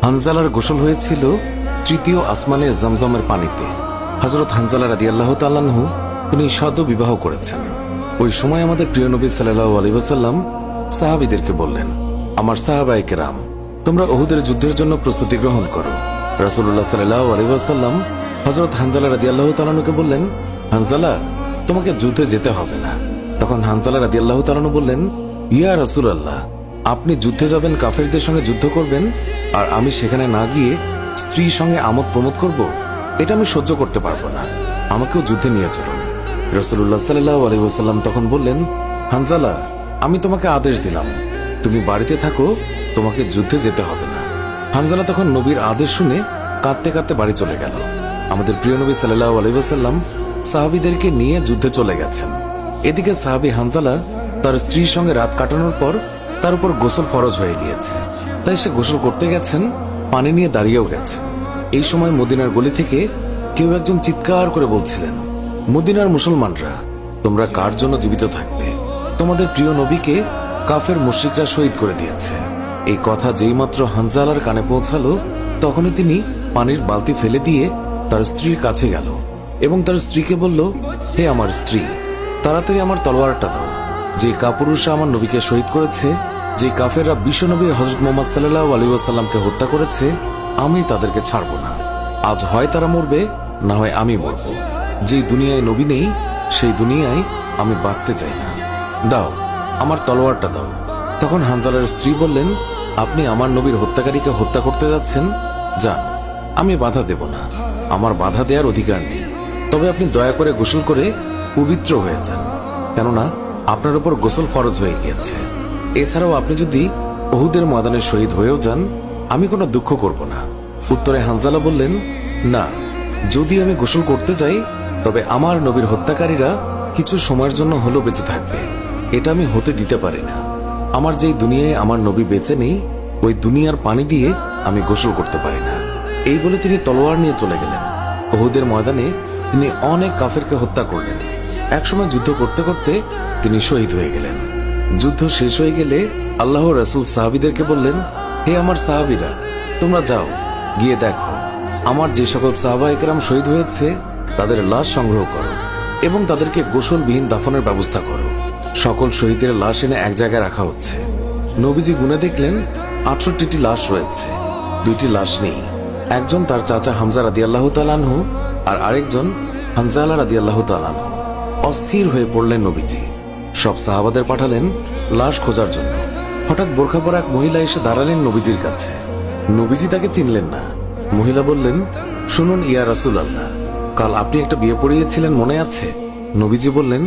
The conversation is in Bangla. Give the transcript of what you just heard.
হানজালার গোসল হয়েছিল তৃতীয় আসমানে জমজমের পানিতে। হযরত হানজালা রাদিয়াল্লাহু তাআলা আনহু তিনি সদ্য বিবাহ করেছেন। ওই সময় আমাদের প্রিয় নবী সাল্লাল্লাহু আলাইহি ওয়াসাল্লাম সাহাবীদেরকে বললেন, আমার সাহাবায়ে কেরাম, তোমরা উহুদের যুদ্ধের জন্য প্রস্তুতি গ্রহণ করো। রাসূলুল্লাহ সাল্লাল্লাহু আলাইহি ওয়াসাল্লাম হযরত হানজালা রাদিয়াল্লাহু তাআলা আনহুকে বললেন, হানজালা, তোমাকে যুদ্ধে যেতে হবে না। তখন হানজালা রাদিয়াল্লাহু তাআলা আনহু বললেন, ইয়া রাসূলুল্লাহ, আপনি যুদ্ধে যাবেন, কাফেরদের সঙ্গে যুদ্ধ করবেন, আর আমি সেখানে না গিয়ে স্ত্রীর সঙ্গে আমোদ প্রমোদ করব? এটা আমি সহ্য করতে পারবো না, আমাকেও যুদ্ধে নিয়ে চলুন। রাসূলুল্লাহ সাল্লাল্লাহু আলাইহি ওয়াসাল্লাম তখন বললেন, হানজালা, আমি তোমাকে আদেশ দিলাম, তুমি বাড়িতে থাকো, তোমাকে যুদ্ধে যেতে হবে না। হানজালা তখন নবীর আদেশ শুনে কাঁদতে কাঁদতে বাড়ি চলে গেল। আমাদের প্রিয় নবী সাল্লাল্লাহু আলাইহি ওয়াসাল্লাম সাহাবীদেরকে নিয়ে যুদ্ধে চলে গেছেন। এদিকে সাহাবী হানজালা তার স্ত্রীর সঙ্গে রাত কাটানোর পর তার উপর গোসল ফরজ হয়ে গিয়েছে, তাই সে গোসল করতে গেছেন, পানি নিয়ে দাঁড়িয়েও গেছেন। এই সময় মদিনার গলি থেকে কেউ একজন চিৎকার করে বলছিলেন, মদিনার মুসলমানরা, তোমরা কার জন্য জীবিত থাকবে? তোমাদের প্রিয় নবীকে কাফের মুশরিকরা শহীদ করে দিয়েছে। এই কথা যেই মাত্র হানজালার কানে পৌঁছালো, তখনই তিনি পানির বালতি ফেলে দিয়ে তার স্ত্রীর কাছে গেল এবং তার স্ত্রীকে বলল, হে আমার স্ত্রী, তাড়াতাড়ি আমার তলোয়ারটা দাও। যে কাপুরুষরা আমার নবীকে শহীদ করেছে, যে কাফেররা বিশ্বনবী হযরত মুহাম্মদ সাল্লাল্লাহু আলাইহি ওয়াসাল্লামকে হত্যা করেছে, আমি তাদেরকে ছাড়ব না। আজ হয় তারা মরবে, না হয় আমি মরব। যে দুনিয়ায় নবী নেই, সেই দুনিয়ায় আমি বাঁচতে চাই না। দাও, আমার তলোয়ারটা দাও। তখন হানজালার স্ত্রী বললেন, আপনি আমার নবীর হত্যাকারীকে হত্যা করতে যাচ্ছেন? যান, আমি বাধা দেব না, আমার বাধা দেওয়ার অধিকার নেই। তবে আপনি দয়া করে গোসল করে পবিত্র হয়ে যান, কেননা আপনার উপর গোসল ফরজ হয়ে গিয়েছে। এছাড়াও আপনি যদি উহুদের ময়দানে শহীদ হয়েও যান, আমি কোনো দুঃখ করব না। উত্তরে হানজালা বললেন, না, যদি আমি গোসল করতে যাই, তবে আমার নবীর হত্যাকারীরা কিছু সময়ের জন্য হলেও বেঁচে থাকবে, এটা আমি হতে দিতে পারি না। আমার যেই দুনিয়ায় আমার নবী বেঁচে নেই, ওই দুনিয়ার পানি দিয়ে আমি গোসল করতে পারি না। এই বলে তিনি তলোয়ার নিয়ে চলে গেলেন। উহুদের ময়দানে তিনি অনেক কাফেরকে হত্যা করলেন। একসময় যুদ্ধ করতে করতে তিনি শহীদ হয়ে গেলেন। যুদ্ধ শেষ হয়ে গেলে আল্লাহ রাসূল সাহাবীদেরকে বললেন, হে আমার সাহাবীরা, তোমরা যাও, গিয়ে দেখো আমার যে সকল সাহাবায়ে কেরাম শহীদ হয়েছে তাদের লাশ সংগ্রহ করো এবং তাদেরকে গোসলবিহীন দাফনের ব্যবস্থা করো। সকল শহীদের লাশ এনে এক জায়গায় রাখা হচ্ছে। নবীজি গুনে দেখলেন ৬৮টি লাশ রয়েছে, ২টি লাশ নেই। একজন তার চাচা হামজা রাদিয়াল্লাহু তাআলা আনহু, আর আরেকজন হানজালা রাদিয়াল্লাহু তাআলা আনহু। অস্থির হয়ে পড়লেন নবীজি। সব সাহাবাদের পাঠালেন লাশ খোঁজার জন্য। হঠাৎ বোরখা পরা এক মহিলা এসে দাঁড়ালেন নবীজির কাছে। নবীজি তাকে চিনলেন না। মহিলা বললেন, শুনুন ইয়া রাসূলুল্লাহ, কাল আপনি একটা বিয়ে পড়িয়েছিলেন, মনে আছে? নবীজি বললেন,